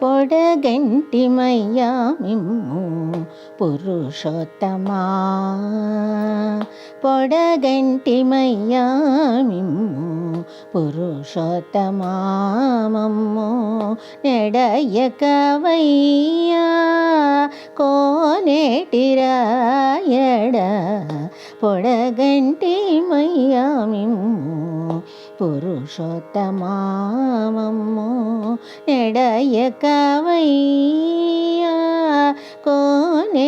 పొడగంటిమయ్యా మిమ్ము పురుషోత్తమా, పొడగంటిమయ్యా మిమ్ము పురుషోత్తమా, మమ్ము నెడయకవయ్యా కోనేటిరాయడ, పొడగంటిమయ్యా మిమ్ము పురుషోత్తమా, మమ్ము నెడయకవయ్యా కోనేటిరాయడ,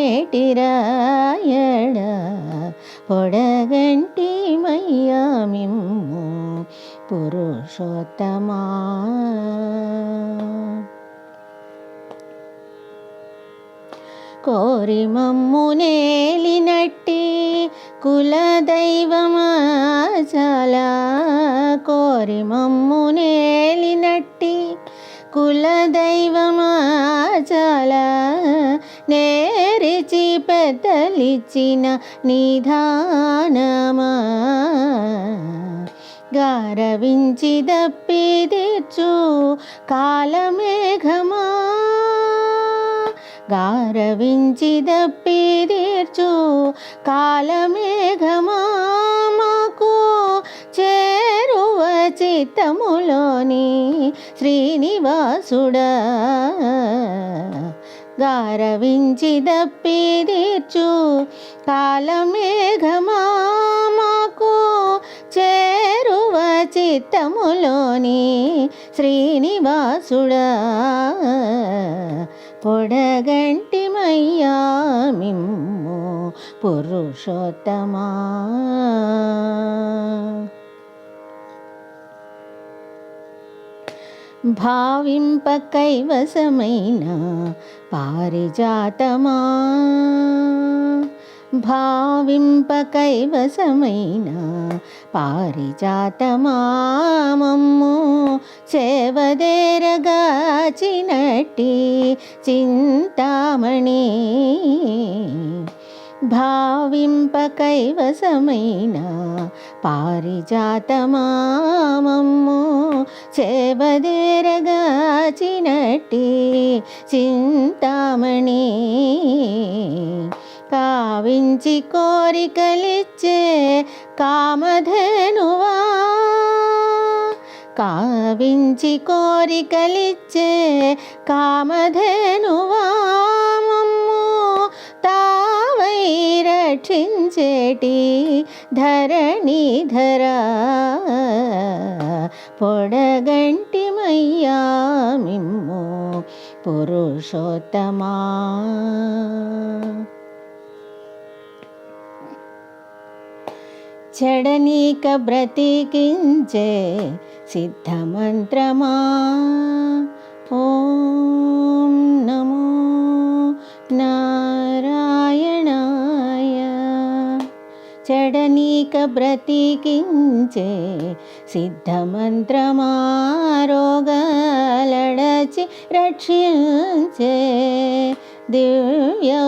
పొడగంటిమయ్యా మిమ్ము పురుషోత్తమా. కోరి మమ్ము నేలినట్టి కులదైవమాచలా, కోరి మమ్ము నేలినట్టి కులదైవమాచలా, నేరిచి పెద్దలిచ్చిన నిధానమా, గారవించి దప్పిదిచ్చు కాలమేఘమా, గారవించి దప్పిదిచ్చు కాలమేఘమా, మాకు చేరువ చిత్తములోని శ్రీనివాసుడా, గారవించి దప్పిదిచ్చు కాలమేఘమా, మాకు చేరువ చిత్తములోని శ్రీనివాసుడా, పొడగంటిమయ్యా మిమ్ము పురుషోత్తమా. భావింప కైవసమైన పారిజాతమా, భావింప కైవసమైన పారిజాతమా, మమ్ము సేవదేరగాచినట్టి చింతామణి, భావింప కైవసమైన పారిజాతమా, మమ్ము సేవదేరగాచినట్టి చింతామణి, కావించి కోరికలిచ్చే కామధేనువా, కావించి కోరికలిచ్చే కామధేనువా, మమ్ము తావై రక్షించేటి ధరణీధరా, పొడగంటిమయ్యా మిమ్ము పురుషోత్తమా. చెడనీక బ్రతికించే సిద్ధమంత్రమా, ఓం నమో నారాయణాయ, చెడనీక బ్రతికించే సిద్ధమంత్రమా, రోగాలడచి రక్షించే దివ్యౌషధమా,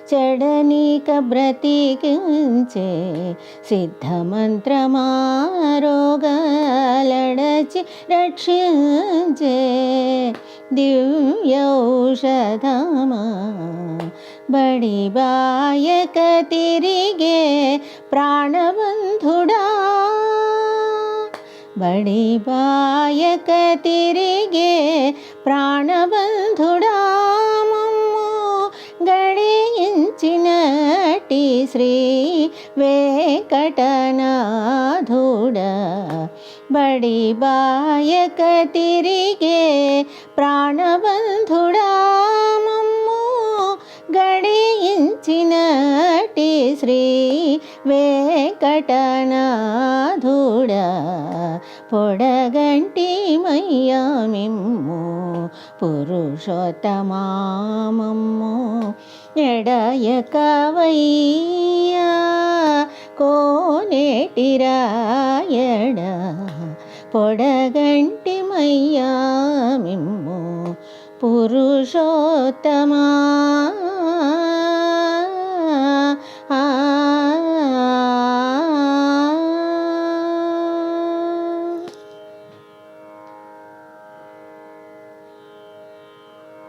చెడనీక బ్రతికించే సిద్ధమంత్రమా, రోగాలడచి రక్షించే దివ్యౌషధమా, బడిబాయక తిరిగే ప్రాణబంధుడా, బడిబాయక తిరిగే ప్రాణబంధుడా, మమ్ము గడించినటి శ్రీ వెంకటనాథుడా, బడిబాయక తిరిగే ప్రాణబంధుడా, మమ్ము గడించినటి శ్రీ వెంకటనాథుడా, పొడగంటిమయ్యా మిమ్ము పురుషోత్తమా, మమ్ము ఎడయకవయ్యా కోనేటిరాయడ, పొడగంటిమయ్యా మిమ్ము పురుషోత్తమా.